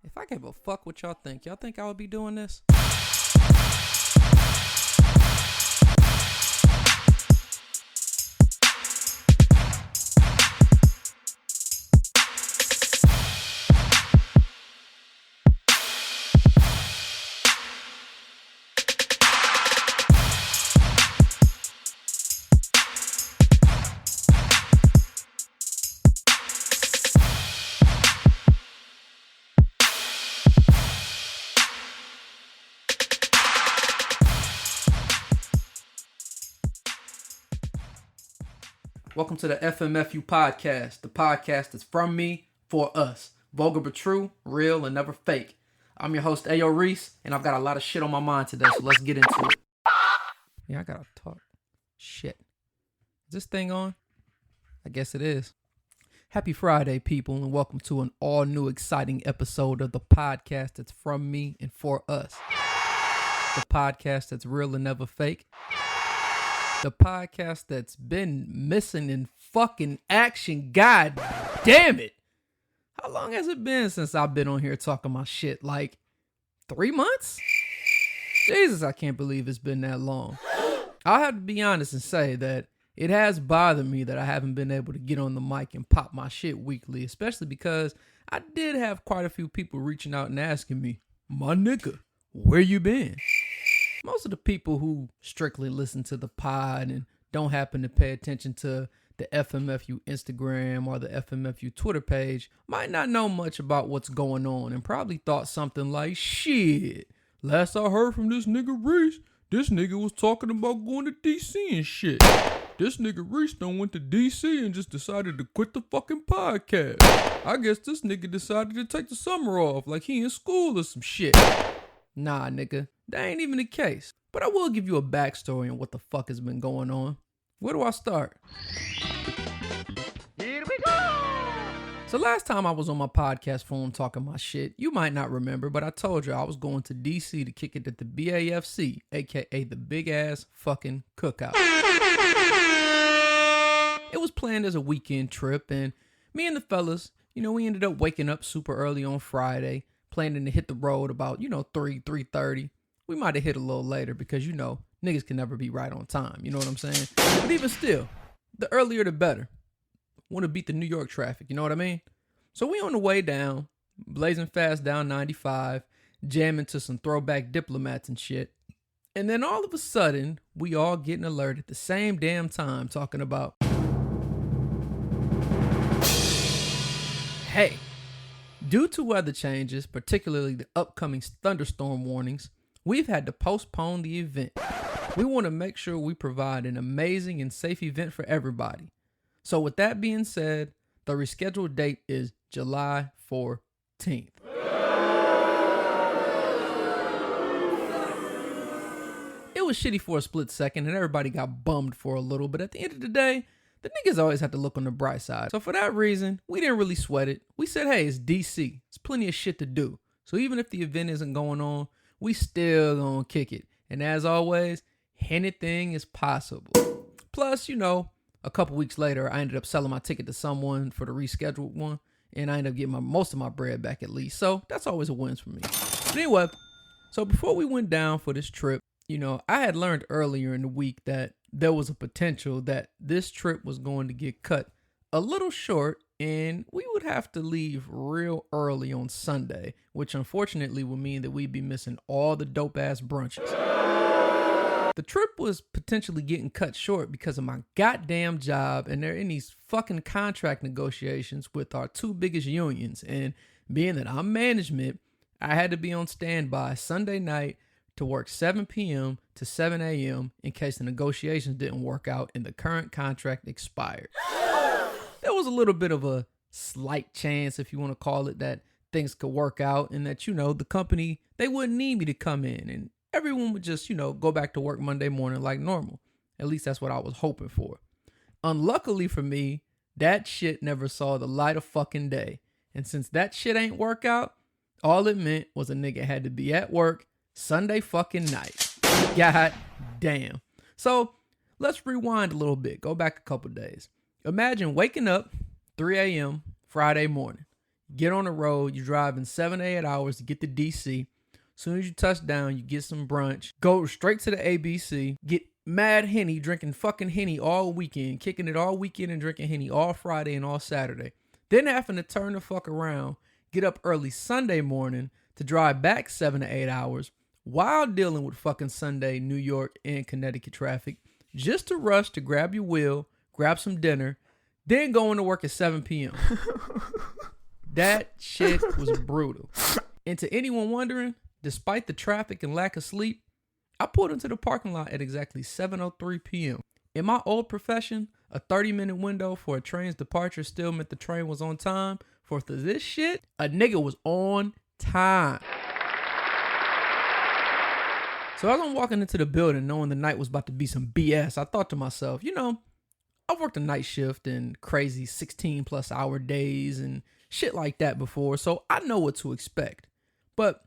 If I gave a fuck what y'all think I would be doing this? Welcome to the FMFU podcast, the podcast that's from me, for us. Vulgar but true, real and never fake. I'm your host, Reese, and I've got a lot of shit on my mind today, so let's get into it. Yeah, I gotta talk. Shit. Is this thing on? I guess it is. Happy Friday, people, and welcome to an all-new exciting episode of the podcast that's from me and for us. The podcast that's real and never fake. The podcast that's been missing in fucking action. God damn it. How long has it been since I've been on here talking my shit? Like 3 months? Jesus, I can't believe it's been that long. I'll have to be honest and say that it has bothered me that I haven't been able to get on the mic and pop my shit weekly, especially because I did have quite a few people reaching out and asking me, my nigga, where you been? Most of the people who strictly listen to the pod and don't happen to pay attention to the FMFU Instagram or the FMFU Twitter page might not know much about what's going on and probably thought something like, shit, last I heard from this nigga Reese, this nigga was talking about going to DC and shit. This nigga Reese done went to DC and just decided to quit the fucking podcast. I guess this nigga decided to take the summer off like he in school or some shit. Nah, nigga, that ain't even the case. But I will give you a backstory on what the fuck has been going on. Where do I start? Here we go! So last time I was on my podcast phone talking my shit, you might not remember, but I told you I was going to DC to kick it at the BAFC, aka the Big Ass Fucking Cookout. It was planned as a weekend trip, and me and the fellas, we ended up waking up super early on Friday, planning to hit the road about, 3:30. We might have hit a little later because, niggas can never be right on time. You know what I'm saying? But even still, the earlier the better. Want to beat the New York traffic, you know what I mean? So we on the way down, blazing fast down 95, jamming to some throwback Diplomats and shit. And then all of a sudden, we all get an alert at the same damn time talking about, hey, due to weather changes, particularly the upcoming thunderstorm warnings, we've had to postpone the event. We want to make sure we provide an amazing and safe event for everybody. So with that being said, the rescheduled date is July 14th. It was shitty for a split second and everybody got bummed for a little, but at the end of the day, the niggas always have to look on the bright side. So for that reason, we didn't really sweat it. We said, hey, it's DC. It's plenty of shit to do. So even if the event isn't going on, we still gonna kick it. And as always, anything is possible. Plus, a couple weeks later, I ended up selling my ticket to someone for the rescheduled one. And I ended up getting most of my bread back at least. So that's always a win for me. But anyway, so before we went down for this trip, I had learned earlier in the week that there was a potential that this trip was going to get cut a little short and we would have to leave real early on Sunday, which unfortunately would mean that we'd be missing all the dope ass brunches. The trip was potentially getting cut short because of my goddamn job, and they're in these fucking contract negotiations with our two biggest unions, and being that I'm management, I had to be on standby Sunday night to work 7 p.m. to 7 a.m. in case the negotiations didn't work out and the current contract expired. There was a little bit of a slight chance, if you want to call it, that things could work out and that, the company, they wouldn't need me to come in and everyone would just, go back to work Monday morning like normal. At least that's what I was hoping for. Unluckily for me, that shit never saw the light of fucking day. And since that shit ain't work out, all it meant was a nigga had to be at work Sunday fucking night. God damn. So let's rewind a little bit. Go back a couple days. Imagine waking up 3 a.m. Friday morning. Get on the road. You're driving 7 to 8 hours to get to DC. As soon as you touch down, you get some brunch. Go straight to the ABC. Get mad Henny, drinking fucking Henny all weekend. Kicking it all weekend and drinking Henny all Friday and all Saturday. Then having to turn the fuck around. Get up early Sunday morning to drive back 7 to 8 hours while dealing with fucking Sunday, New York and Connecticut traffic. Just to rush to grab your wheel, grab some dinner, then going to work at 7 p.m. That shit was brutal. And to anyone wondering, despite the traffic and lack of sleep, I pulled into the parking lot at exactly 7:03 p.m. In my old profession, a 30-minute window for a train's departure still meant the train was on time. For this shit, a nigga was on time. So as I'm walking into the building knowing the night was about to be some BS, I thought to myself, I've worked a night shift and crazy 16 plus hour days and shit like that before, so I know what to expect. But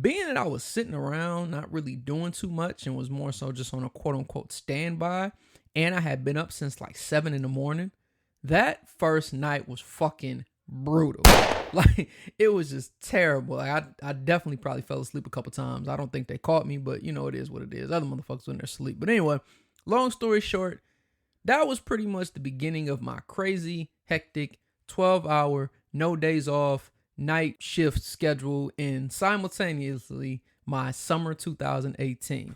being that I was sitting around, not really doing too much and was more so just on a quote unquote standby, and I had been up since like 7 in the morning, that first night was fucking brutal. Like, it was just terrible. Like, I definitely probably fell asleep a couple times. I don't think they caught me, but it is what it is. Other motherfuckers were in their sleep. But anyway, long story short, that was pretty much the beginning of my crazy, hectic, 12-hour, no days off, night shift schedule, and simultaneously my summer 2018.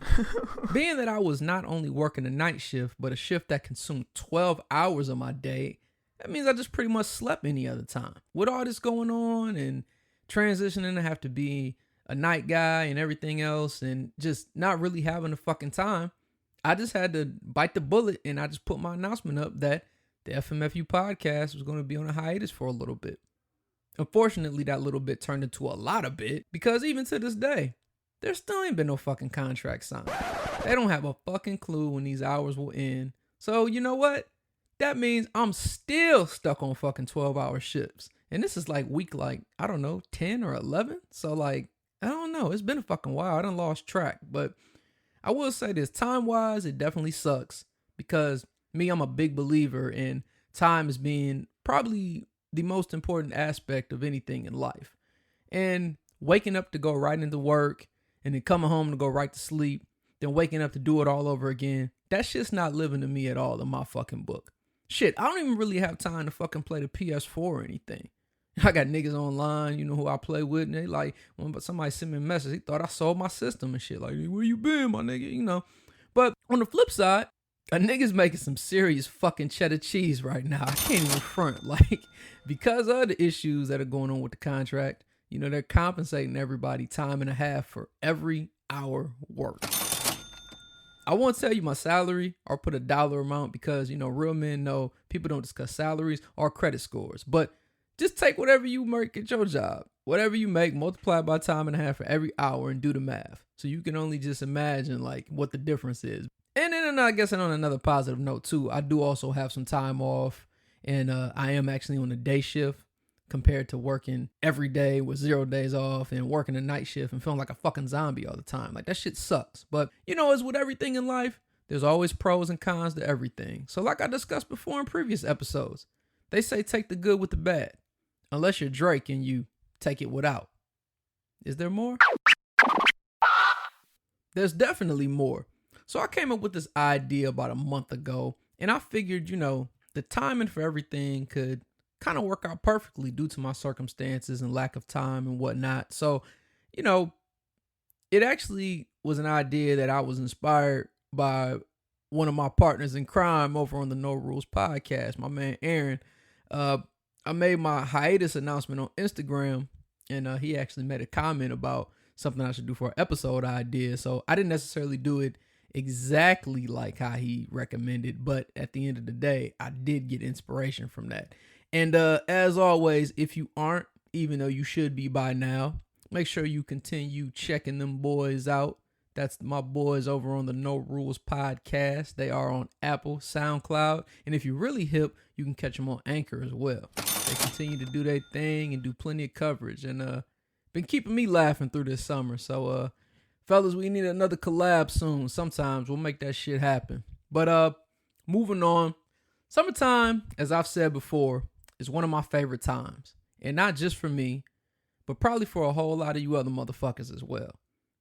Being that I was not only working a night shift, but a shift that consumed 12 hours of my day, that means I just pretty much slept any other time. With all this going on and transitioning to have to be a night guy and everything else and just not really having the fucking time, I just had to bite the bullet and I just put my announcement up that the FMFU podcast was going to be on a hiatus for a little bit. Unfortunately, that little bit turned into a lot of bit because even to this day, there still ain't been no fucking contract signed. They don't have a fucking clue when these hours will end. So you know what? That means I'm still stuck on fucking 12-hour shifts. And this is like week 10 or 11. So I don't know. It's been a fucking while. I done lost track. But I will say this, time-wise, it definitely sucks. Because I'm a big believer in time as being probably the most important aspect of anything in life. And waking up to go right into work and then coming home to go right to sleep, then waking up to do it all over again, that shit's not living to me at all in my fucking book. Shit, I don't even really have time to fucking play the PS4 or anything. I got niggas online, who I play with, and they like, when somebody sent me a message, he thought I sold my system and shit. Like, where you been, my nigga, But on the flip side, a nigga's making some serious fucking cheddar cheese right now. I can't even front. Because of the issues that are going on with the contract, they're compensating everybody time and a half for every hour worked. I won't tell you my salary or put a dollar amount because, real men know people don't discuss salaries or credit scores. But just take whatever you make at your job. Whatever you make, multiply by time and a half for every hour and do the math. So you can only just imagine what the difference is. And then I guess on another positive note too, I do also have some time off and I am actually on a day shift compared to working every day with 0 days off and working a night shift and feeling like a fucking zombie all the time. That shit sucks. But, as with everything in life, there's always pros and cons to everything. So like I discussed before in previous episodes, they say take the good with the bad. Unless you're Drake and you take it without. Is there more? There's definitely more. So I came up with this idea about a month ago and I figured, the timing for everything could kind of work out perfectly due to my circumstances and lack of time and whatnot. So, it actually was an idea that I was inspired by one of my partners in crime over on the No Rules podcast, my man Aaron. I made my hiatus announcement on Instagram and he actually made a comment about something I should do for an episode idea. So I didn't necessarily do it exactly like how he recommended, but at the end of the day, I did get inspiration from that. And as always, if you aren't, even though you should be by now, make sure you continue checking them boys out. That's my boys over on the No Rules podcast. They are on Apple, SoundCloud, and if you're really hip, you can catch them on Anchor as well. They continue to do their thing and do plenty of coverage, and been keeping me laughing through this summer. So, fellas, we need another collab soon. Sometimes we'll make that shit happen. But moving on, summertime, as I've said before, is one of my favorite times. And not just for me, but probably for a whole lot of you other motherfuckers as well.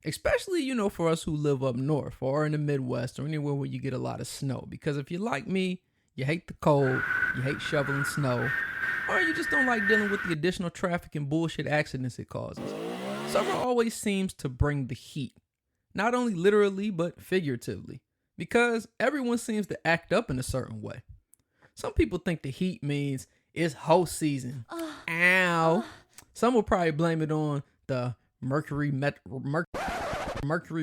Especially, for us who live up north or in the Midwest or anywhere where you get a lot of snow. Because if you're like me, you hate the cold, you hate shoveling snow, or you just don't like dealing with the additional traffic and bullshit accidents it causes. Summer always seems to bring the heat. Not only literally, but figuratively. Because everyone seems to act up in a certain way. Some people think the heat means it's hoe season. Ow. Some will probably blame it on the Mercury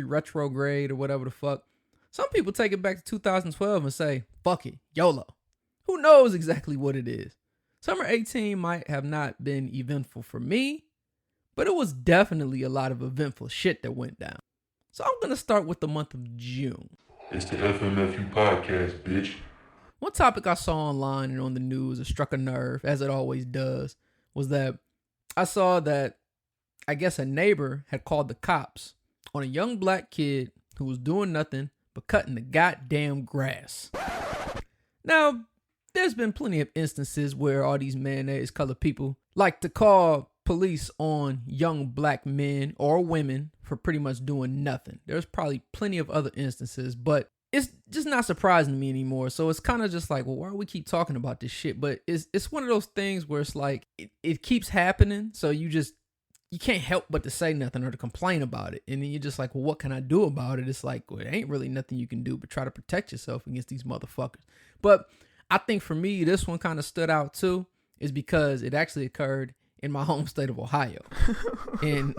retrograde or whatever the fuck. Some people take it back to 2012 and say, fuck it, YOLO. Who knows exactly what it is? Summer 18 might have not been eventful for me, but it was definitely a lot of eventful shit that went down. So I'm going to start with the month of June. It's the FMFU podcast, bitch. One topic I saw online and on the news that struck a nerve, as it always does, was that I saw that I guess a neighbor had called the cops on a young black kid who was doing nothing but cutting the goddamn grass. Now, there's been plenty of instances where all these mayonnaise colored people like to call police on young black men or women for pretty much doing nothing. There's probably plenty of other instances, but it's just not surprising to me anymore. So it's kind of just like, well, why do we keep talking about this shit? But it's one of those things where it's like, it keeps happening. So you can't help but to say nothing or to complain about it. And then you're just like, well, what can I do about it? It's like, well, it ain't really nothing you can do but try to protect yourself against these motherfuckers. But I think for me, this one kind of stood out too, is because it actually occurred in my home state of Ohio. And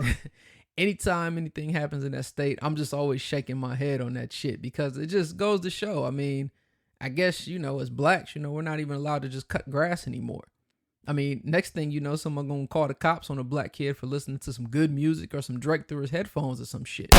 anytime anything happens in that state, I'm just always shaking my head on that shit because it just goes to show. I mean, I guess, as blacks, we're not even allowed to just cut grass anymore. I mean, next thing you know, someone gonna call the cops on a black kid for listening to some good music or some Drake through his headphones or some shit.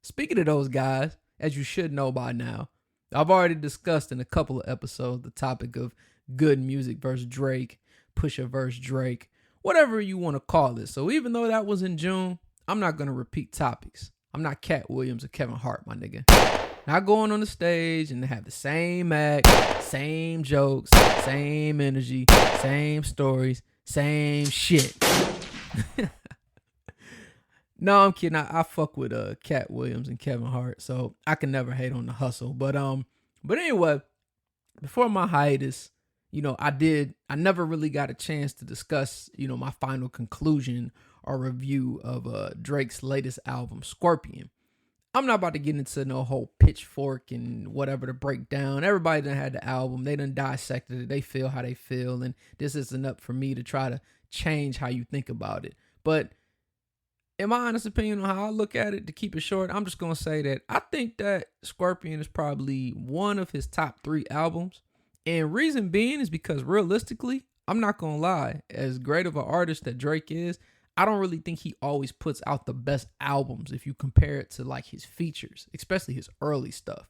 Speaking of those guys, as you should know by now, I've already discussed in a couple of episodes the topic of good music versus Drake, Pusha versus Drake, whatever you want to call it. So even though that was in June, I'm not going to repeat topics. I'm not Cat Williams or Kevin Hart, my nigga. Not going on the stage and have the same act, same jokes, same energy, same stories, same shit. No, I'm kidding. I fuck with Cat Williams and Kevin Hart, so I can never hate on the hustle. But anyway, before my hiatus, I never really got a chance to discuss, my final conclusion or review of Drake's latest album, Scorpion. I'm not about to get into no whole pitchfork and whatever to break down. Everybody done had the album. They done dissected it. They feel how they feel. And this isn't up for me to try to change how you think about it. But in my honest opinion on how I look at it, to keep it short, I'm just going to say that I think that Scorpion is probably one of his top 3 albums. And reason being is because realistically, I'm not going to lie, as great of an artist that Drake is, I don't really think he always puts out the best albums if you compare it to like his features, especially his early stuff.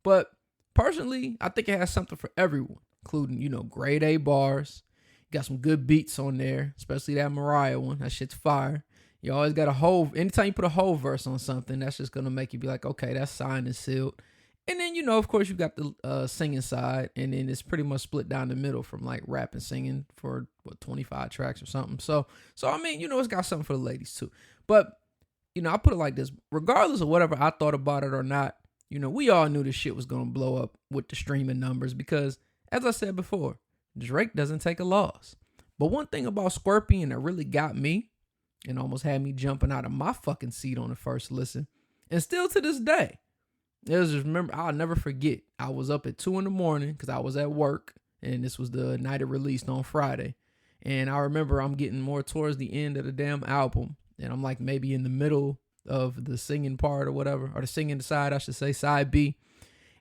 But personally, I think it has something for everyone, including, grade A bars. You got some good beats on there, especially that Mariah one. That shit's fire. You always got a whole, anytime you put a whole verse on something, that's just going to make you be like, okay, that's signed and sealed. And then, of course, you got the singing side, and then it's pretty much split down the middle from like rap and singing for 25 tracks or something. So I mean, it's got something for the ladies too. But, I put it like this, regardless of whatever I thought about it or not, we all knew this shit was going to blow up with the streaming numbers because, as I said before, Drake doesn't take a loss. But one thing about Scorpion that really got me and almost had me jumping out of my fucking seat on the first listen, and still to this day, I'll never forget. I was up at 2 a.m. because I was at work, and this was the night it released on Friday. And I remember I'm getting more towards the end of the damn album, and I'm like maybe in the middle of the singing part or whatever, or the singing side, I should say, side B.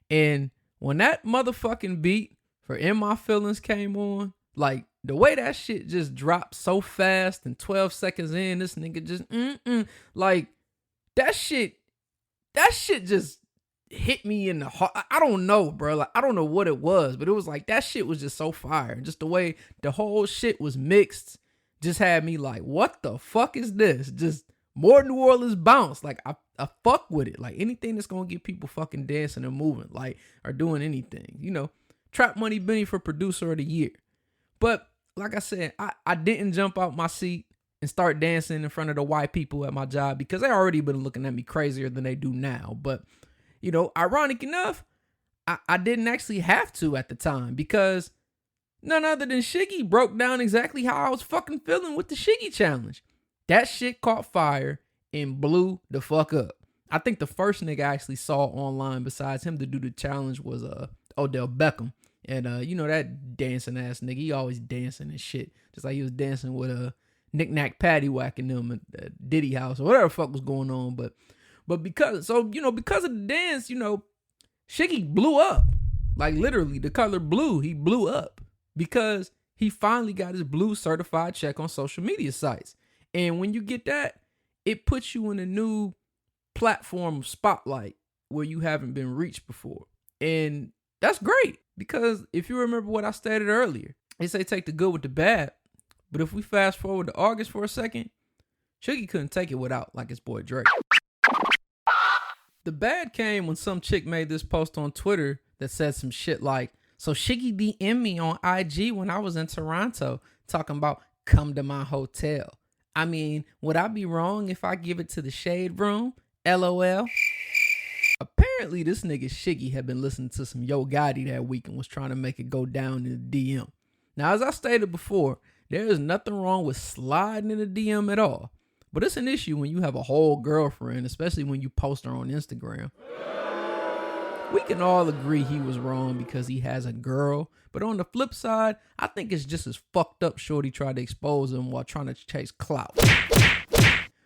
And when that motherfucking beat for In My Feelings came on, like the way that shit just dropped so fast, and 12 seconds in, this nigga just like that shit just hit me in the heart. I don't know, bro. Like, I don't know what it was, but it was like that shit was just so fire. And just the way the whole shit was mixed just had me like, what the fuck is this? Just more New Orleans bounce. Like, I fuck with it. Like, anything that's gonna get people fucking dancing and moving, like, or doing anything. Trap Money Benny for producer of the year. But like I said, I didn't jump out my seat and start dancing in front of the white people at my job because they already been looking at me crazier than they do now. But, ironic enough, I didn't actually have to at the time because none other than Shiggy broke down exactly how I was fucking feeling with the Shiggy challenge. That shit caught fire and blew the fuck up. I think the first nigga I actually saw online besides him to do the challenge was Odell Beckham. And that dancing ass nigga, he always dancing and shit. Just like he was dancing with Knick-Knack Paddywhack and them at Diddy house or whatever the fuck was going on. But because of the dance, Shiggy blew up. Like literally the color blue, he blew up because he finally got his blue certified check on social media sites. And when you get that, it puts you in a new platform of spotlight where you haven't been reached before. And that's great because if you remember what I stated earlier, they say take the good with the bad. But if we fast forward to August for a second, Shiggy couldn't take it without like his boy Drake. The bad came when some chick made this post on Twitter that said some shit like, so Shiggy DM'd me on IG when I was in Toronto talking about come to my hotel. I mean, would I be wrong if I give it to the shade room? LOL. Apparently, this nigga Shiggy had been listening to some Yo Gotti that week and was trying to make it go down in the DM. Now, as I stated before, there is nothing wrong with sliding in the DM at all. But it's an issue when you have a whole girlfriend, especially when you post her on Instagram. We can all agree he was wrong because he has a girl. But on the flip side, I think it's just as fucked up Shorty tried to expose him while trying to chase clout.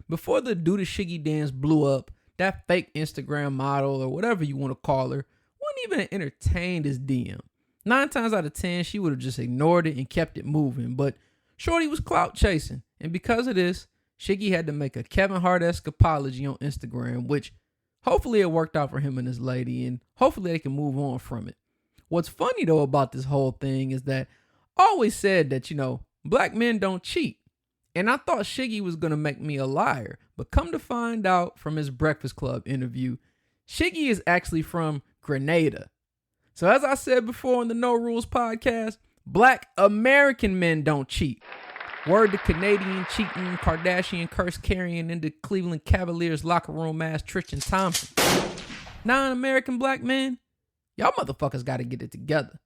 Before the Do the Shiggy dance blew up, that fake Instagram model or whatever you want to call her wouldn't even entertain his DM. 9 times out of 10, she would have just ignored it and kept it moving. But Shorty was clout chasing. And because of this, Shiggy had to make a Kevin Hart-esque apology on Instagram, which hopefully it worked out for him and his lady, and hopefully they can move on from it. What's funny, though, about this whole thing is that I always said that, black men don't cheat. And I thought Shiggy was going to make me a liar. But come to find out from his Breakfast Club interview, Shiggy is actually from Grenada. So as I said before on the No Rules podcast, black American men don't cheat. Word to Canadian cheating, Kardashian curse carrying into Cleveland Cavaliers locker room ass Tristan Thompson. Non-American black men, y'all motherfuckers got to get it together.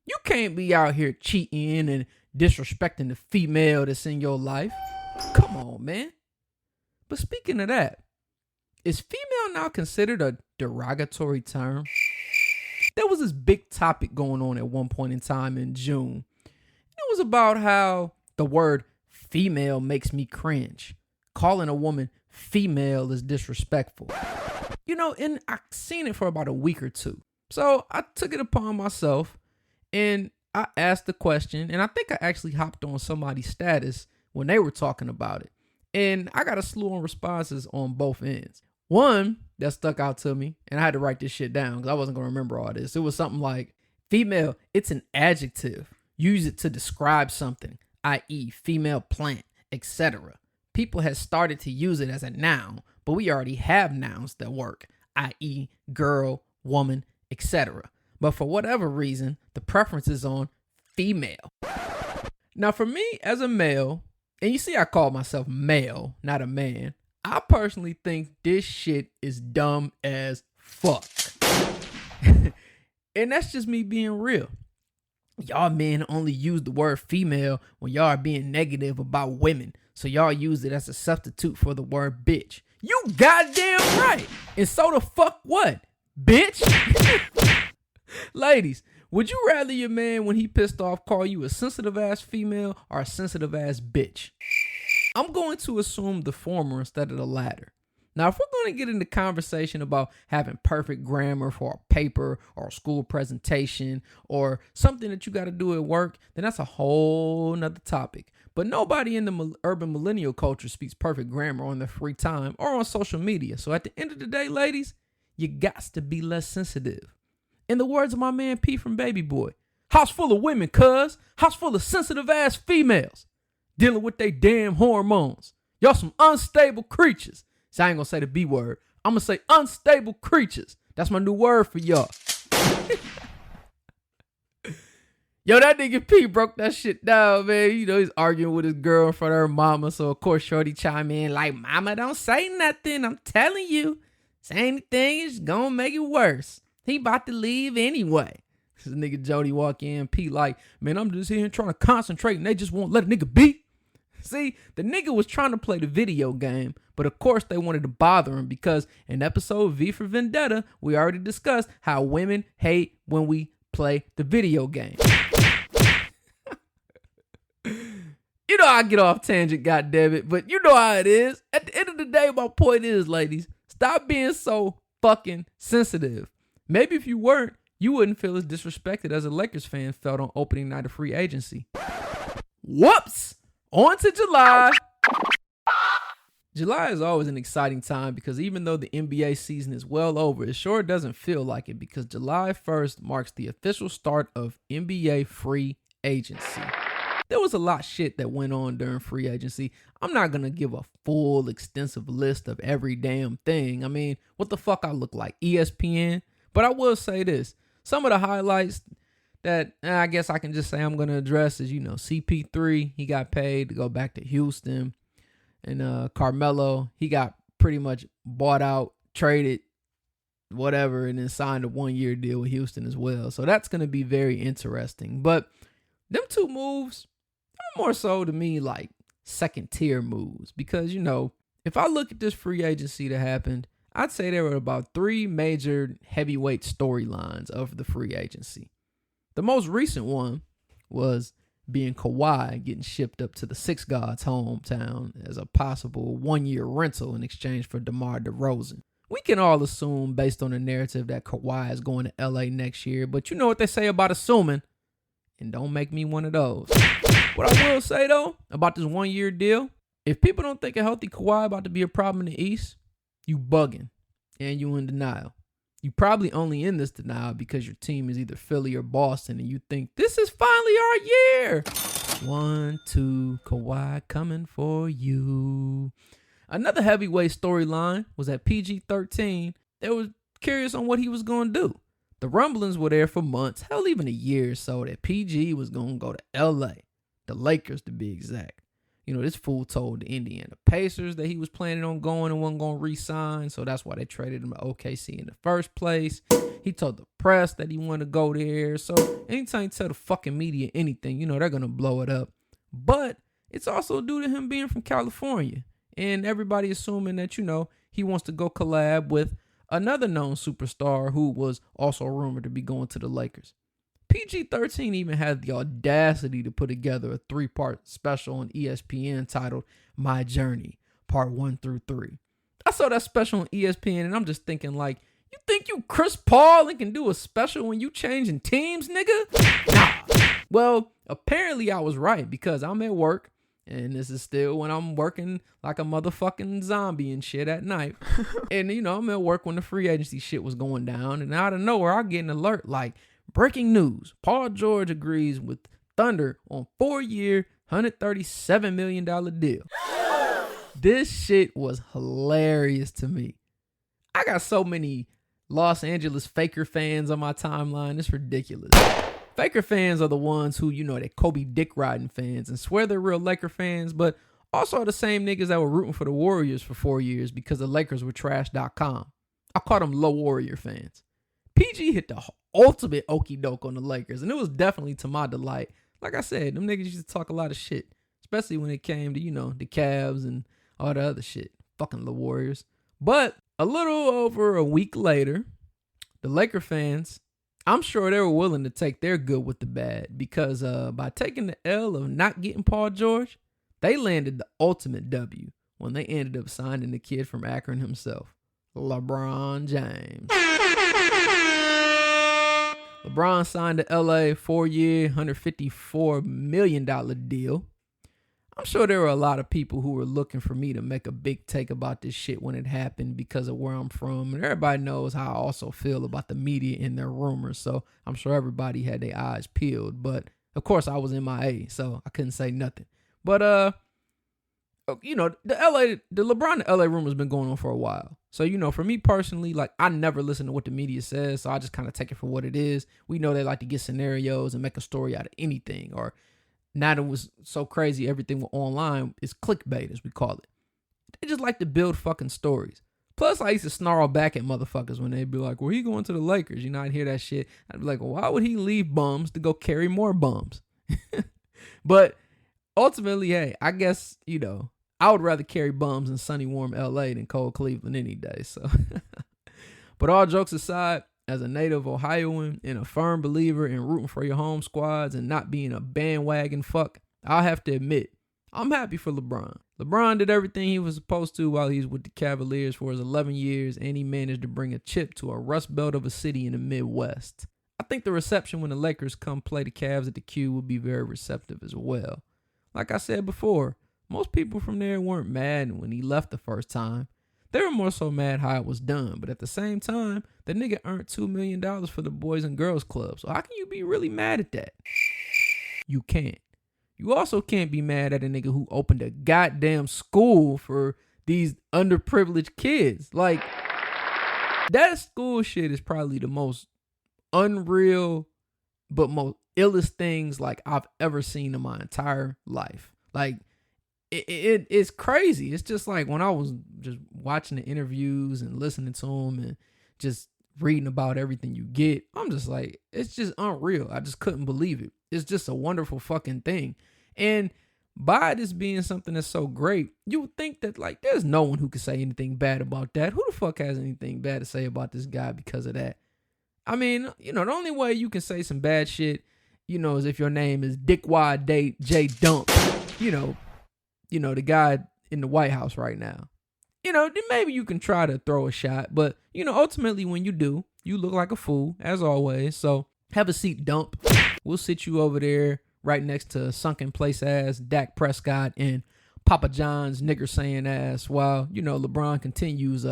You can't be out here cheating and disrespecting the female that's in your life. Come on, man. But speaking of that, is female now considered a derogatory term? There was this big topic going on at one point in time in June. It was about how the word female makes me cringe. Calling a woman female is disrespectful. And I seen it for about a week or two. So I took it upon myself and I asked the question, and I think I actually hopped on somebody's status when they were talking about it. And I got a slew of responses on both ends. One that stuck out to me, and I had to write this shit down because I wasn't going to remember all this. It was something like, female, it's an adjective. Use it to describe something, i.e. female plant, etc. People have started to use it as a noun, but we already have nouns that work, i.e. girl, woman, etc. But for whatever reason, the preference is on female. Now for me as a male, and you see I call myself male, not a man, I personally think this shit is dumb as fuck. And that's just me being real. Y'all men only use the word female when y'all are being negative about women. So y'all use it as a substitute for the word bitch. You goddamn right. And so the fuck what? Bitch? Ladies, would you rather your man, when he pissed off, call you a sensitive ass female or a sensitive ass bitch? I'm going to assume the former instead of the latter. Now, if we're going to get into conversation about having perfect grammar for a paper or a school presentation or something that you got to do at work, then that's a whole nother topic. But nobody in the urban millennial culture speaks perfect grammar on their free time or on social media. So at the end of the day, ladies, you got to be less sensitive. In the words of my man P from Baby Boy, house full of women, cuz. House full of sensitive ass females. Dealing with they damn hormones. Y'all some unstable creatures. So I ain't gonna say the B word. I'm gonna say unstable creatures. That's my new word for y'all. Yo, that nigga P broke that shit down, man. You know, he's arguing with his girl in front of her mama. So, of course, Shorty chime in like, mama, don't say nothing. I'm telling you. Say anything is gonna make it worse. He about to leave anyway. This nigga Jody walk in. P like, man, I'm just here trying to concentrate and they just won't let a nigga be. See, the nigga was trying to play the video game, but of course they wanted to bother him because in episode V for Vendetta, we already discussed how women hate when we play the video game. You know I get off tangent, goddammit, but you know how it is. At the end of the day, my point is, ladies, stop being so fucking sensitive. Maybe if you weren't, you wouldn't feel as disrespected as a Lakers fan felt on opening night of free agency. Whoops! On to July. July is always an exciting time because even though the NBA season is well over, it sure doesn't feel like it because July 1st marks the official start of NBA free agency. There was a lot of shit that went on during free agency. I'm not going to give a full extensive list of every damn thing. I mean, what the fuck I look like? ESPN? But I will say this. Some of the highlights that I guess I can just say I'm going to address is, CP3, he got paid to go back to Houston. And Carmelo, he got pretty much bought out, traded, whatever, and then signed a 1-year deal with Houston as well. So that's going to be very interesting. But them two moves are more so to me like second tier moves because, if I look at this free agency that happened, I'd say there were about 3 major heavyweight storylines of the free agency. The most recent one was being Kawhi getting shipped up to the Six Gods hometown as a possible 1-year rental in exchange for DeMar DeRozan. We can all assume based on the narrative that Kawhi is going to LA next year, but you know what they say about assuming, and don't make me one of those. What I will say though about this 1-year deal, if people don't think a healthy Kawhi about to be a problem in the East, you bugging and you in denial. You probably only in this denial because your team is either Philly or Boston and you think this is finally our year. 1, 2, Kawhi coming for you. Another heavyweight storyline was at PG-13. They were curious on what he was going to do. The rumblings were there for months, hell even a year or so, that PG was going to go to LA, the Lakers to be exact. This fool told the Indiana Pacers that he was planning on going and wasn't going to re-sign, so that's why they traded him to OKC in the first place. He told the press that he wanted to go there, so anytime you tell the fucking media anything, they're going to blow it up. But it's also due to him being from California, and everybody assuming that, he wants to go collab with another known superstar who was also rumored to be going to the Lakers. PG-13 even had the audacity to put together a 3-part special on ESPN titled My Journey, Part 1 through 3. I saw that special on ESPN and I'm just thinking like, you think you Chris Paul and can do a special when you changing teams, nigga? Nah. Well, apparently I was right because I'm at work and this is still when I'm working like a motherfucking zombie and shit at night. And I'm at work when the free agency shit was going down and out of nowhere I get an alert like, breaking news, Paul George agrees with Thunder on 4-year, $137 million deal. This shit was hilarious to me. I got so many Los Angeles Faker fans on my timeline. It's ridiculous. Faker fans are the ones who, they Kobe dick riding fans and swear they're real Laker fans, but also are the same niggas that were rooting for the Warriors for 4 years because the Lakers were trash.com. I call them low Warrior fans. PG hit the ultimate okie doke on the Lakers, and it was definitely to my delight. Like I said, them niggas used to talk a lot of shit, especially when it came to, the Cavs and all the other shit. Fucking the Warriors. But a little over a week later, the Laker fans, I'm sure they were willing to take their good with the bad because by taking the L of not getting Paul George, they landed the ultimate W when they ended up signing the kid from Akron himself, LeBron James. LeBron signed the LA 4-year, $154 million deal. I'm sure there were a lot of people who were looking for me to make a big take about this shit when it happened because of where I'm from. And everybody knows how I also feel about the media and their rumors. So I'm sure everybody had their eyes peeled. But of course I was MIA, so I couldn't say nothing. But the LeBron to LA rumor has been going on for a while. So, for me personally, like, I never listen to what the media says, so I just kind of take it for what it is. We know they like to get scenarios and make a story out of anything, or now that it was so crazy, everything was online, it's clickbait, as we call it. They just like to build fucking stories. Plus, I used to snarl back at motherfuckers when they'd be like, well, he going to the Lakers. I'd hear that shit. I'd be like, well, why would he leave bums to go carry more bums? But ultimately, hey, I guess, I would rather carry bums in sunny, warm LA than cold Cleveland any day. So, but all jokes aside, as a native Ohioan and a firm believer in rooting for your home squads and not being a bandwagon fuck, I'll have to admit, I'm happy for LeBron. LeBron did everything he was supposed to while he was with the Cavaliers for his 11 years, and he managed to bring a chip to a rust belt of a city in the Midwest. I think the reception when the Lakers come play the Cavs at the Q will be very receptive as well. Like I said before, most people from there weren't mad when he left the first time. They were more so mad how it was done, but at the same time, the nigga earned $2 million for the Boys and Girls Club, so how can you be really mad at that? You can't. You also can't be mad at a nigga who opened a goddamn school for these underprivileged kids. Like, that school shit is probably the most unreal but most illest things like I've ever seen in my entire life. Like, it's crazy. It's just like when I was just watching the interviews and listening to them and just reading about everything you get, I'm just like, it's just unreal. I just couldn't believe it. It's just a wonderful fucking thing. And by this being something that's so great, you would think that, like, there's no one who could say anything bad about that. Who the fuck has anything bad to say about this guy because of that? I mean, the only way you can say some bad shit, is if your name is Dickwad J Dump, the guy in the White House right now. Then maybe you can try to throw a shot, but, ultimately when you do, you look like a fool, as always. So have a seat, Dump. We'll sit you over there right next to sunken place ass Dak Prescott and Papa John's nigger saying ass while, LeBron continues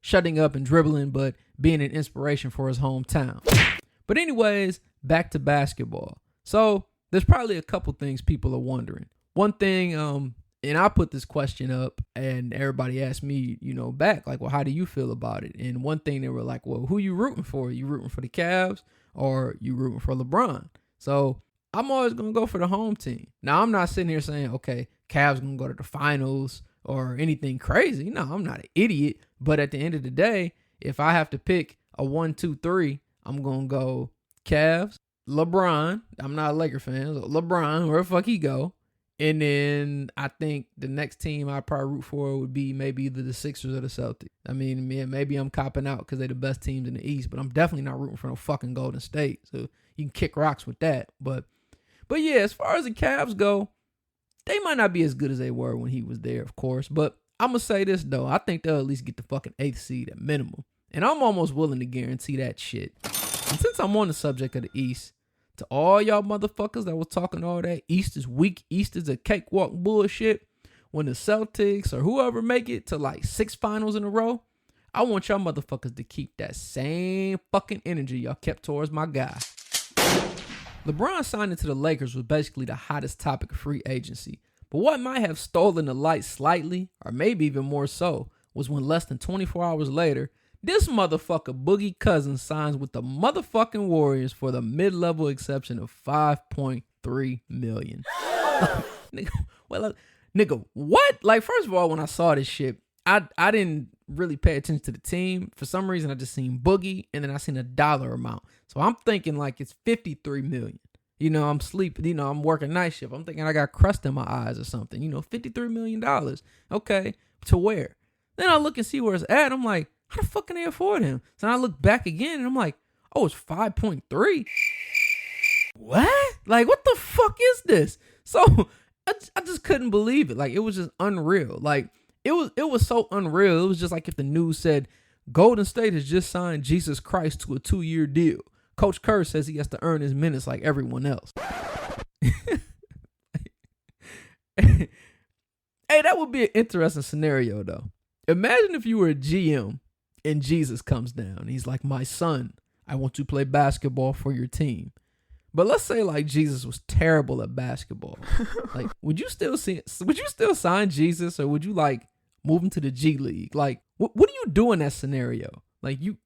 shutting up and dribbling, but being an inspiration for his hometown. But anyways, back to basketball. So there's probably a couple things people are wondering. One thing, and I put this question up and everybody asked me, back, like, well, how do you feel about it? And one thing they were like, well, who you rooting for? You rooting for the Cavs or you rooting for LeBron? So I'm always going to go for the home team. Now, I'm not sitting here saying, okay, Cavs going to go to the finals or anything crazy. No, I'm not an idiot. But at the end of the day, if I have to pick a 1, 2, 3, I'm going to go Cavs, LeBron. I'm not a Laker fan. So LeBron, where the fuck he go. And then I think the next team I'd probably root for would be maybe either the Sixers or the Celtics. I mean, maybe I'm copping out because they're the best teams in the East, but I'm definitely not rooting for no fucking Golden State. So you can kick rocks with that. But yeah, as far as the Cavs go, they might not be as good as they were when he was there, of course. But I'm going to say this, though. I think they'll at least get the fucking 8th seed at minimum. And I'm almost willing to guarantee that shit. And since I'm on the subject of the East, to all y'all motherfuckers that was talking all that East is weak, East is a cakewalk bullshit, when the Celtics or whoever make it to like 6 finals in a row, I want y'all motherfuckers to keep that same fucking energy y'all kept towards my guy. LeBron signing to the Lakers was basically the hottest topic of free agency. But what might have stolen the light slightly, or maybe even more so, was when less than 24 hours later, this motherfucker Boogie Cousins signs with the motherfucking Warriors for the mid-level exception of $5.3 million. Nigga, what? Like, first of all, when I saw this shit, I didn't really pay attention to the team. For some reason, I just seen Boogie, and then I seen a dollar amount. So I'm thinking like it's $53 million. I'm sleeping, I'm working night shift. I'm thinking I got crust in my eyes or something. $53 million. Okay, to where? Then I look and see where it's at. I'm like, how the fuck can they afford him? So I look back again and I'm like, oh, it's 5.3. What? Like, what the fuck is this? So I just couldn't believe it. Like, it was just unreal. Like, it was so unreal. It was just like if the news said Golden State has just signed Jesus Christ to a 2-year deal. Coach Kerr says he has to earn his minutes like everyone else. Hey, that would be an interesting scenario, though. Imagine if you were a GM and Jesus comes down. He's like, my son, I want to play basketball for your team. But let's say like Jesus was terrible at basketball. Like, would you still sign Jesus, or would you like move him to the G League? Like, what do you do in that scenario? Like you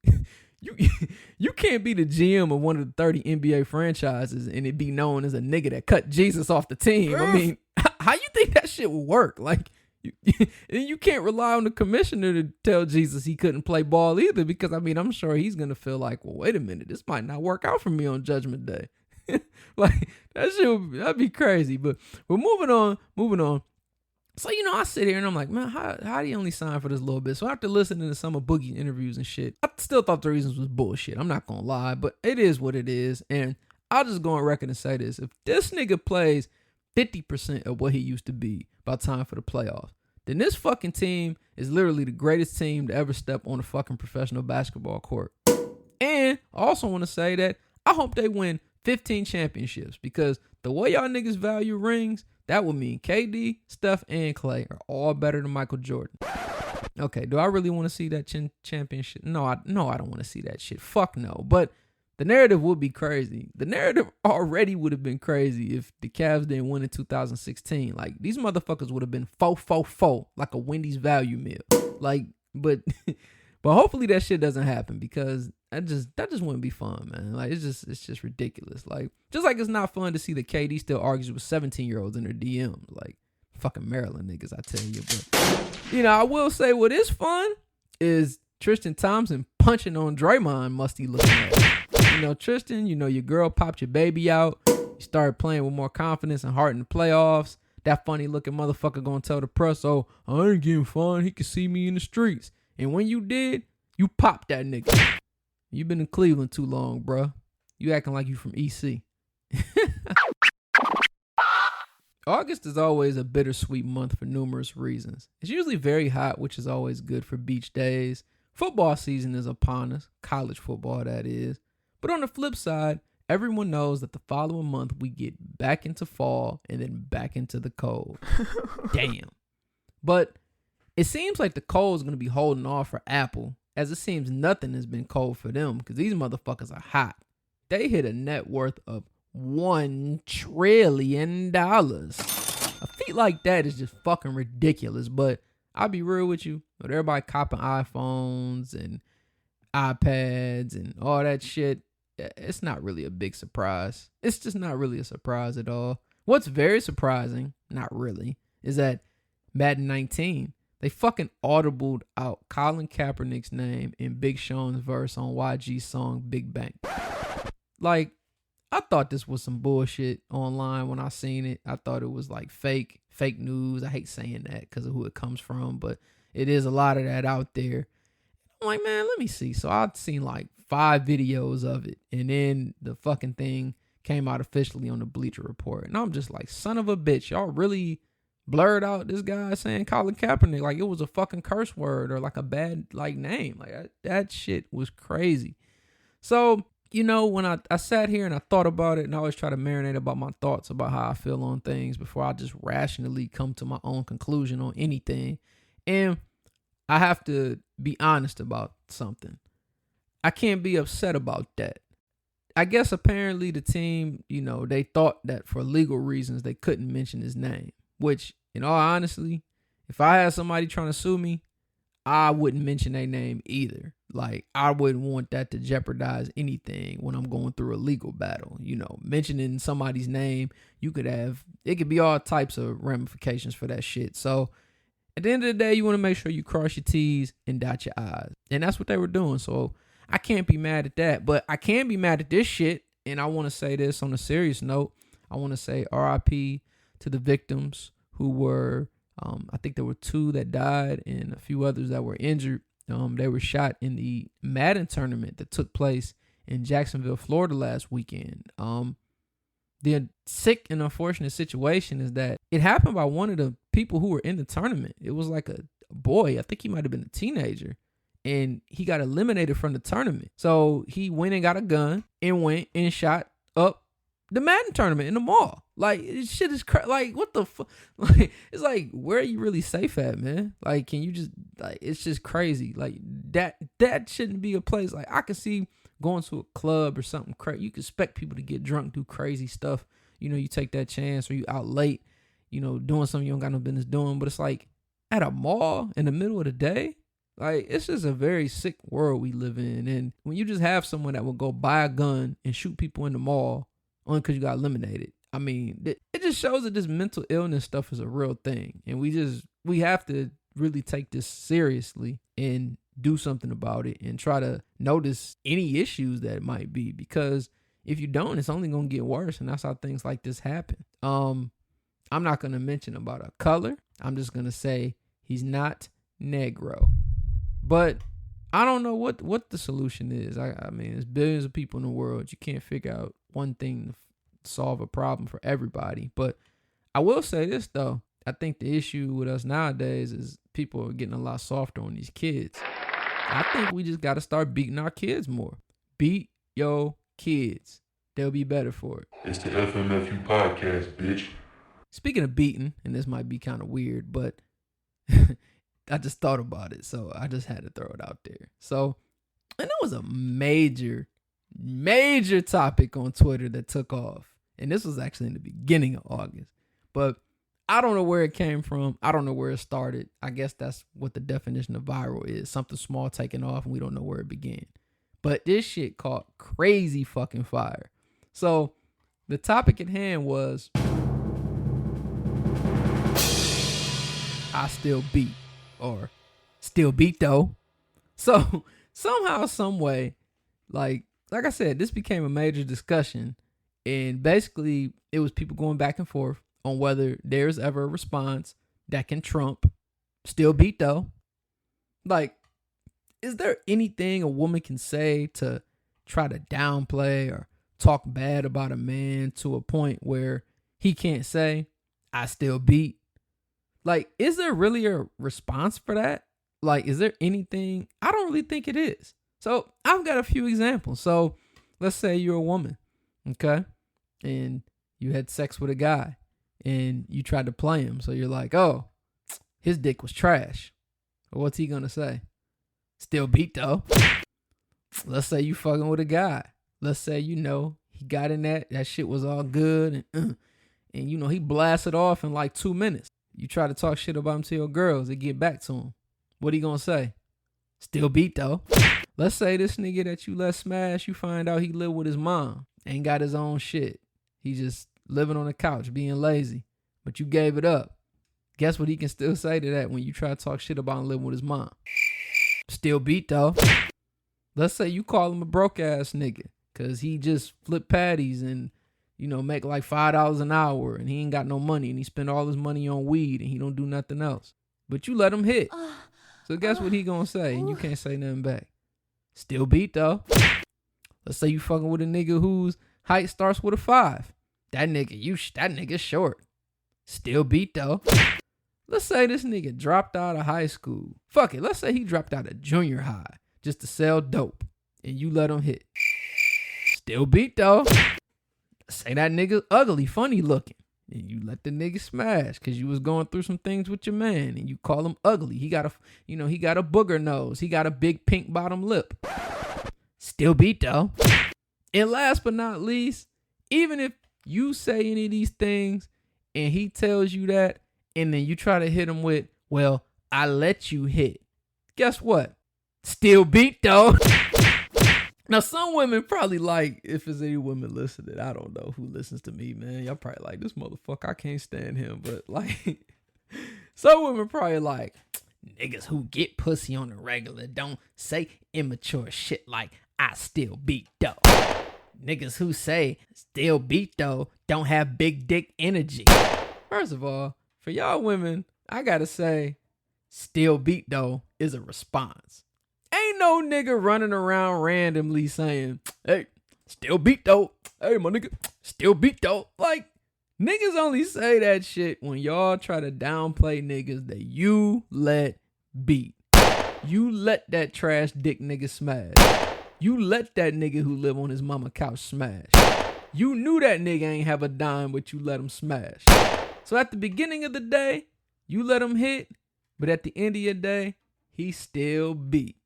you can't be the GM of one of the 30 NBA franchises and it be known as a nigga that cut Jesus off the team. I mean, how you think that shit would work? Like, you can't rely on the commissioner to tell Jesus he couldn't play ball either, because I mean, I'm sure he's gonna feel like, well, wait a minute, this might not work out for me on Judgment Day. Like, that'd be crazy. But moving on. So, I sit here and I'm like, man, how do you only sign for this little bit? So after listening to some of Boogie's interviews and shit, I still thought the reasons was bullshit. I'm not gonna lie, but it is what it is. And I'll just go on record and say this: if this nigga plays 50% of what he used to be by time for the playoffs, then this fucking team is literally the greatest team to ever step on a fucking professional basketball court. And I also want to say that I hope they win 15 championships, because the way y'all niggas value rings, that would mean KD, Steph, and Clay are all better than Michael Jordan. Okay, do I really want to see that championship? No, I don't want to see that shit. Fuck no. But the narrative would be crazy. The narrative already would have been crazy if the Cavs didn't win in 2016. Like, these motherfuckers would have been 4-4-4, like a Wendy's value meal. Like, but hopefully that shit doesn't happen, because that just wouldn't be fun, man. Like, it's just ridiculous. Like, just like it's not fun to see that KD still argues with 17-year-olds in their DMs. Like, fucking Maryland niggas, I tell you. But, I will say what is fun is Tristan Thompson punching on Draymond musty looking ass. Tristan, your girl popped your baby out. You started playing with more confidence and heart in the playoffs. That funny looking motherfucker gonna tell the press, oh, I ain't getting fun. He can see me in the streets. And when you did, you popped that nigga. You been in Cleveland too long, bruh. You acting like you from EC. August is always a bittersweet month for numerous reasons. It's usually very hot, which is always good for beach days. Football season is upon us. College football, that is. But on the flip side, everyone knows that the following month we get back into fall and then back into the cold. Damn. But it seems like the cold is going to be holding off for Apple, as it seems nothing has been cold for them, because these motherfuckers are hot. They hit a net worth of $1 trillion. A feat like that is just fucking ridiculous. But I'll be real with you, with everybody copping iPhones and iPads and all that shit, it's not really a big surprise. It's just not really a surprise at all. What's very surprising, not really, is that Madden 19, they fucking audibled out Colin Kaepernick's name in Big Sean's verse on YG's song Big Bang. Like, I thought this was some bullshit online when I seen it. I thought it was like fake news. I hate saying that because of who it comes from, but it is a lot of that out there. I'm like, man, let me see. So I'd seen like 5 videos of it, and then the fucking thing came out officially on the Bleacher Report. And I'm just like, son of a bitch, y'all really blurred out this guy saying Colin Kaepernick like it was a fucking curse word or like a bad like name. Like that shit was crazy. So, when I sat here and I thought about it, and I always try to marinate about my thoughts about how I feel on things before I just rationally come to my own conclusion on anything. And I have to be honest about something. I can't be upset about that. I guess apparently the team, they thought that for legal reasons they couldn't mention his name, which, in all honesty, if I had somebody trying to sue me, I wouldn't mention their name either. Like, I wouldn't want that to jeopardize anything when I'm going through a legal battle. Mentioning somebody's name, it could be all types of ramifications for that shit. So at the end of the day, you want to make sure you cross your T's and dot your I's. And that's what they were doing. So I can't be mad at that, but I can be mad at this shit. And I want to say this on a serious note. I want to say RIP to the victims who were, I think there were 2 that died and a few others that were injured. They were shot in the Madden tournament that took place in Jacksonville, Florida last weekend. The sick and unfortunate situation is that it happened by one of the people who were in the tournament. It was like a boy. I think he might have been a teenager. And he got eliminated from the tournament. So he went and got a gun and went and shot up the Madden tournament in the mall. Like, this shit is like, what the fuck? Like, it's like, where are you really safe at, man? Like, can you just, like, it's just crazy. Like, that shouldn't be a place. Like, I can see going to a club or something crazy. You can expect people to get drunk, do crazy stuff. You take that chance, or you out late, doing something you don't got no business doing. But it's like at a mall in the middle of the day. Like, it's just a very sick world we live in. And when you just have someone that will go buy a gun and shoot people in the mall only because you got eliminated, I mean, it just shows that this mental illness stuff is a real thing. And we have to really take this seriously and do something about it and try to notice any issues that it might be. Because if you don't, it's only going to get worse. And that's how things like this happen. I'm not going to mention about a color. I'm just going to say he's not Negro. But I don't know what the solution is. I mean, there's billions of people in the world. You can't figure out one thing to solve a problem for everybody. But I will say this, though. I think the issue with us nowadays is people are getting a lot softer on these kids. I think we just got to start beating our kids more. Beat your kids. They'll be better for it. It's the FMFU podcast, bitch. Speaking of beating, and this might be kind of weird, but I just thought about it, so I just had to throw it out there. So, and it was a major topic on Twitter that took off. And this was actually in the beginning of August. But I don't know where it came from. I don't know where it started. I guess that's what the definition of viral is. Something small taking off and we don't know where it began. But this shit caught crazy fucking fire. So the topic at hand was I still beat. Or still beat though. So somehow, some way, like I said, this became a major discussion. And basically it was people going back and forth on whether there's ever a response that can trump still beat though. Like, is there anything a woman can say to try to downplay or talk bad about a man to a point where he can't say, I still beat? Like, is there really a response for that? Like, is there anything? I don't really think it is. So I've got a few examples. So let's say you're a woman, okay? And you had sex with a guy and you tried to play him. So you're like, oh, his dick was trash. Well, what's he going to say? Still beat though. Let's say you fucking with a guy. Let's say, he got in that shit was all good. And he blasted off in like 2 minutes. You try to talk shit about him to your girls, they get back to him. What he gonna say? Still beat though. Let's say this nigga that you let smash, you find out he live with his mom. Ain't got his own shit. He just living on the couch, being lazy. But you gave it up. Guess what he can still say to that when you try to talk shit about him living with his mom? Still beat though. Let's say you call him a broke ass nigga. Cause he just flip patties and make like $5 an hour and he ain't got no money and he spend all his money on weed and he don't do nothing else. But you let him hit. So guess what he gonna say? And you can't say nothing back. Still beat though. Let's say you fucking with a nigga whose height starts with a 5. That nigga short. Still beat though. Let's say this nigga dropped out of high school. Fuck it. Let's say he dropped out of junior high just to sell dope and you let him hit. Still beat though. Say that nigga ugly, funny looking, and you let the nigga smash because you was going through some things with your man, and you call him ugly. He got a booger nose. He got a big pink bottom lip. Still beat though. And last but not least, even if you say any of these things and he tells you that, and then you try to hit him with, well, I let you hit. Guess what? Still beat though. Now, some women probably like, if there's any women listening, I don't know who listens to me, man. Y'all probably like, this motherfucker, I can't stand him. But like, some women probably like, niggas who get pussy on the regular don't say immature shit like, I still beat though. Niggas who say still beat though don't have big dick energy. First of all, for y'all women, I gotta say, still beat though is a response. Ain't no nigga running around randomly saying, hey, still beat though. Hey, my nigga, still beat though. Like, niggas only say that shit when y'all try to downplay niggas that you let beat. You let that trash dick nigga smash. You let that nigga who live on his mama couch smash. You knew that nigga ain't have a dime, but you let him smash. So at the beginning of the day, you let him hit, but at the end of your day, he still beat.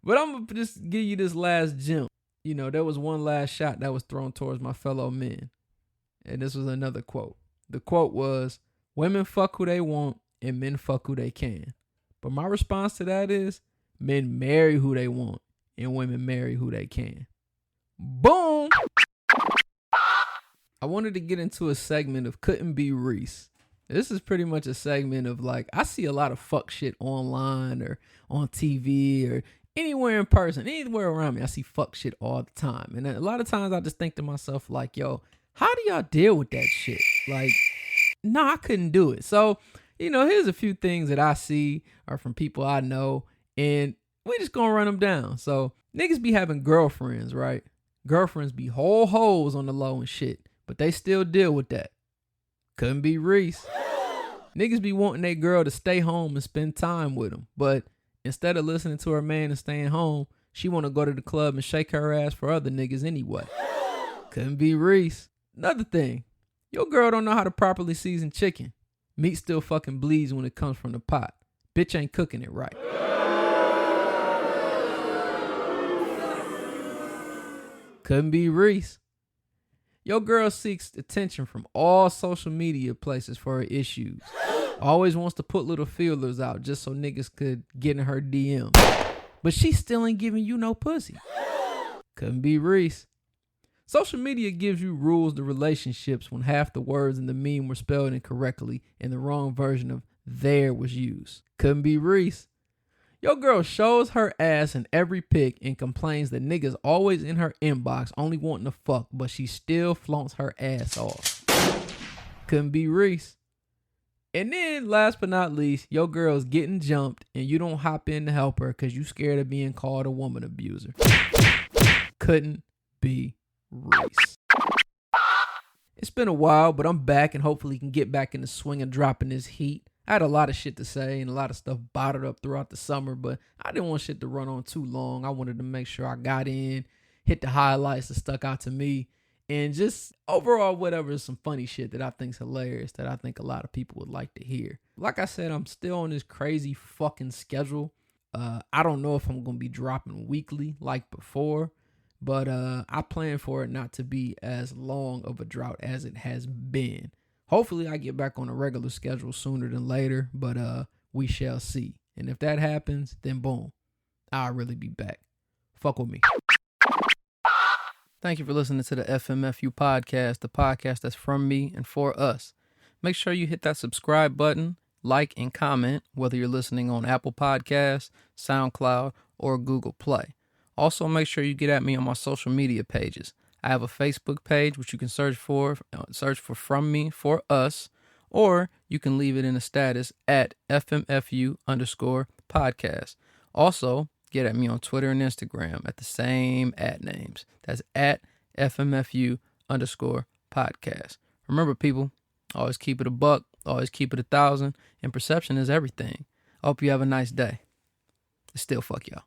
But I'm going to just give you this last gem. You know, there was one last shot that was thrown towards my fellow men. And this was another quote. The quote was, women fuck who they want and men fuck who they can. But my response to that is, men marry who they want and women marry who they can. Boom! I wanted to get into a segment of Couldn't Be Reese. This is pretty much a segment of like, I see a lot of fuck shit online or on TV or anywhere in person, anywhere around me. I see fuck shit all the time. And a lot of times I just think to myself like, yo, how do y'all deal with that shit? Like, no, I couldn't do it. So, you know, here's a few things that I see are from people I know, and we just gonna run them down. So, niggas be having girlfriends, right? Girlfriends be whole hoes on the low and shit, but they still deal with that. Couldn't be Reese. Niggas be wanting their girl to stay home and spend time with them, but instead of listening to her man and staying home, she want to go to the club and shake her ass for other niggas anyway. Couldn't be Reese. Another thing, your girl don't know how to properly season chicken. Meat still fucking bleeds when it comes from the pot. Bitch ain't cooking it right. Couldn't be Reese. Your girl seeks attention from all social media places for her issues. Always wants to put little feelers out just so niggas could get in her DM. But she still ain't giving you no pussy. Couldn't be Reese. Social media gives you rules to relationships when half the words in the meme were spelled incorrectly and the wrong version of there was used. Couldn't be Reese. Your girl shows her ass in every pic and complains that niggas always in her inbox only wanting to fuck, but she still flaunts her ass off. Couldn't be Reese. And then, last but not least, your girl's getting jumped and you don't hop in to help her because you scared of being called a woman abuser. Couldn't be Reese. It's been a while, but I'm back and hopefully can get back in the swing of dropping this heat. I had a lot of shit to say and a lot of stuff bottled up throughout the summer, but I didn't want shit to run on too long. I wanted to make sure I got in, hit the highlights that stuck out to me, and just overall whatever is some funny shit that I think's hilarious that I think a lot of people would like to hear. Like I said, I'm still on this crazy fucking schedule. I don't know if I'm going to be dropping weekly like before, but I plan for it not to be as long of a drought as it has been. Hopefully I get back on a regular schedule sooner than later, but we shall see. And if that happens, then boom, I'll really be back. Fuck with me. Thank you for listening to the FMFU podcast, the podcast that's from me and for us. Make sure you hit that subscribe button, like, and comment, whether you're listening on Apple Podcasts, SoundCloud, or Google Play. Also, make sure you get at me on my social media pages. I have a Facebook page, which you can search for From Me For Us, or you can leave it in a status at FMFU_podcast. Also, get at me on Twitter and Instagram at the same @names. That's at FMFU_podcast. Remember, people, always keep it a buck, always keep it 1,000, and perception is everything. I hope you have a nice day. Still fuck y'all.